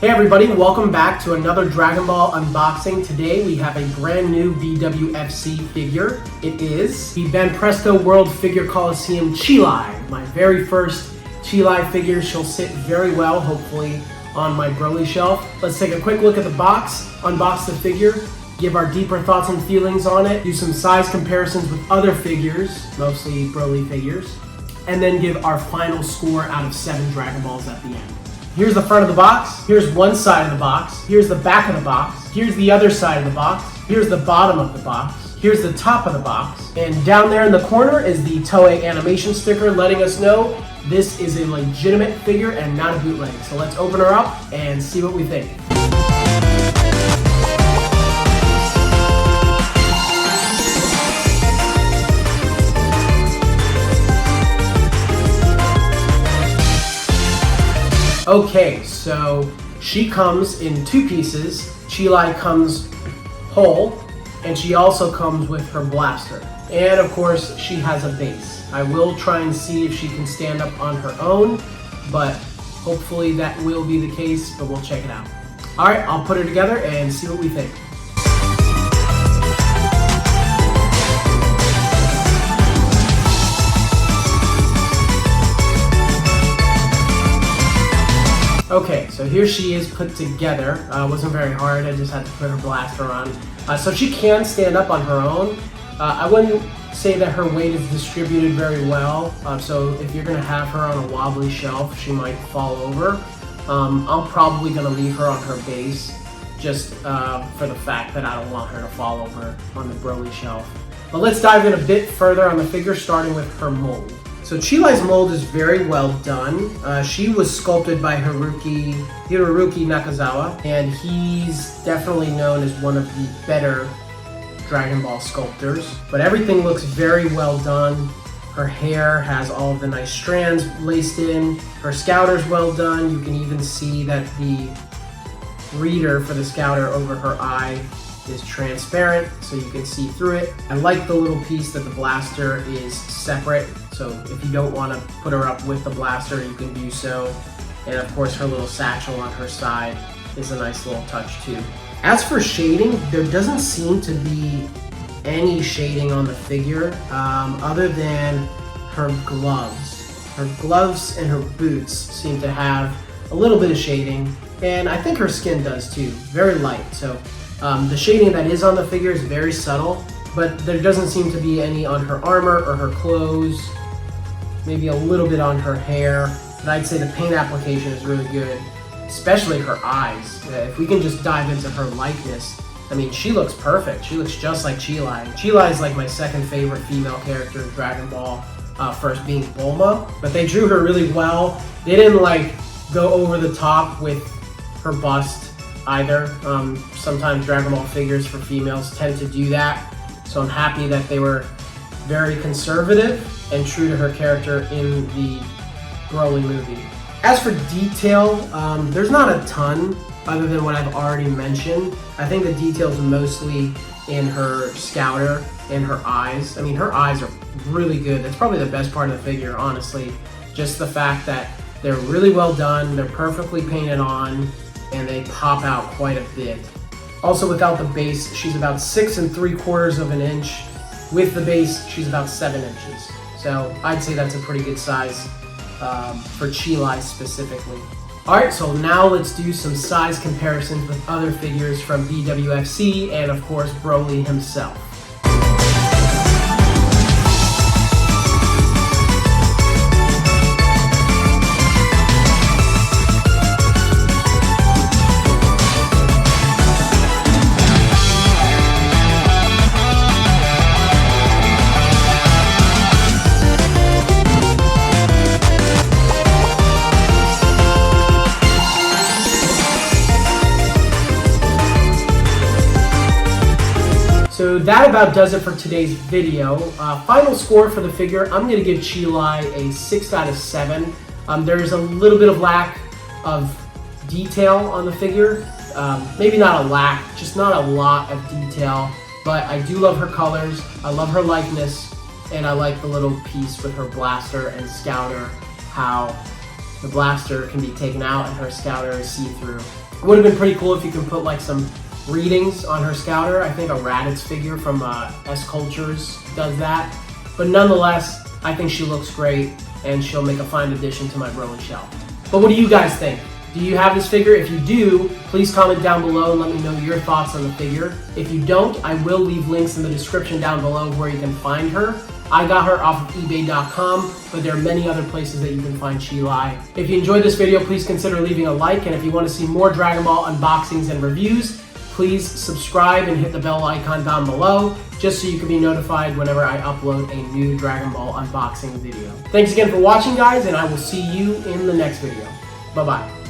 Hey everybody, welcome back to another Dragon Ball unboxing. Today we have a brand new BWFC figure. It is the Banpresto World Figure Colosseum Cheelai. My very first Cheelai figure. She'll sit very well, hopefully, on my Broly shelf. Let's take a quick look at the box, unbox the figure, give our deeper thoughts and feelings on it, do some size comparisons with other figures, mostly Broly figures, and then give our final score out of 7 Dragon Balls at the end. Here's the front of the box, here's one side of the box, here's the back of the box, here's the other side of the box, here's the bottom of the box, here's the top of the box, and down there in the corner is the Toei animation sticker letting us know this is a legitimate figure and not a bootleg. So let's open her up and see what we think. Okay, so she comes in 2 pieces. Cheelai comes whole, and she also comes with her blaster. And of course, she has a base. I will try and see if she can stand up on her own, but hopefully that will be the case, but we'll check it out. All right, I'll put her together and see what we think. Okay, so here she is put together. Wasn't very hard, I just had to put her blaster on. So she can stand up on her own. I wouldn't say that her weight is distributed very well, so if you're gonna have her on a wobbly shelf, she might fall over. I'm probably gonna leave her on her base, just for the fact that I don't want her to fall over on the Broly shelf. But let's dive in a bit further on the figure, starting with her mold. So Cheelai's mold is very well done. She was sculpted by Hiroki Nakazawa, and he's definitely known as one of the better Dragon Ball sculptors. But everything looks very well done. Her hair has all of the nice strands laced in. Her scouter's well done. You can even see that the reader for the scouter over her eye is transparent, so you can see through it. I like the little piece that the blaster is separate, so if you don't want to put her up with the blaster, you can do so. And of course, her little satchel on her side is a nice little touch too. As for shading, there doesn't seem to be any shading on the figure, other than her gloves. Her gloves and her boots seem to have a little bit of shading, and I think her skin does too, very light. So the shading that is on the figure is very subtle, but there doesn't seem to be any on her armor or her clothes, maybe a little bit on her hair, but I'd say the paint application is really good, especially her eyes. If we can just dive into her likeness, I mean, she looks perfect. She looks just like Cheelai. Cheelai is like my second favorite female character in Dragon Ball, first being Bulma, but they drew her really well. They didn't like go over the top with her bust either. Sometimes Dragon Ball figures for females tend to do that, so I'm happy that they were very conservative and true to her character in the Broly movie. As for detail, there's not a ton other than what I've already mentioned. I think the detail's mostly in her scouter and her eyes. I mean, her eyes are really good. That's probably the best part of the figure, honestly. Just the fact that they're really well done, they're perfectly painted on, and they pop out quite a bit. Also, without the base, she's about 6 3/4 of an inch. With the base, she's about 7 inches. So I'd say that's a pretty good size for Cheelai specifically. Alright, so now let's do some size comparisons with other figures from BWFC and of course Broly himself. So that about does it for today's video. Final score for the figure, I'm going to give Cheelai a 6 out of 7. There's a little bit of lack of detail on the figure. Maybe not a lack, just not a lot of detail. But I do love her colors, I love her likeness, and I like the little piece with her blaster and scouter, how the blaster can be taken out and her scouter is see-through. It would have been pretty cool if you can put like some readings on her scouter. I think a Raditz figure from S Cultures does that. But nonetheless, I think she looks great and she'll make a fine addition to my Rowan shelf. But what do you guys think? Do you have this figure? If you do, please comment down below and let me know your thoughts on the figure. If you don't, I will leave links in the description down below where you can find her. I got her off of ebay.com, but there are many other places that you can find Cheelai. If you enjoyed this video, please consider leaving a like, and if you want to see more Dragon Ball unboxings and reviews, please subscribe and hit the bell icon down below, just so you can be notified whenever I upload a new Dragon Ball unboxing video. Thanks again for watching, guys, and I will see you in the next video. Bye-bye.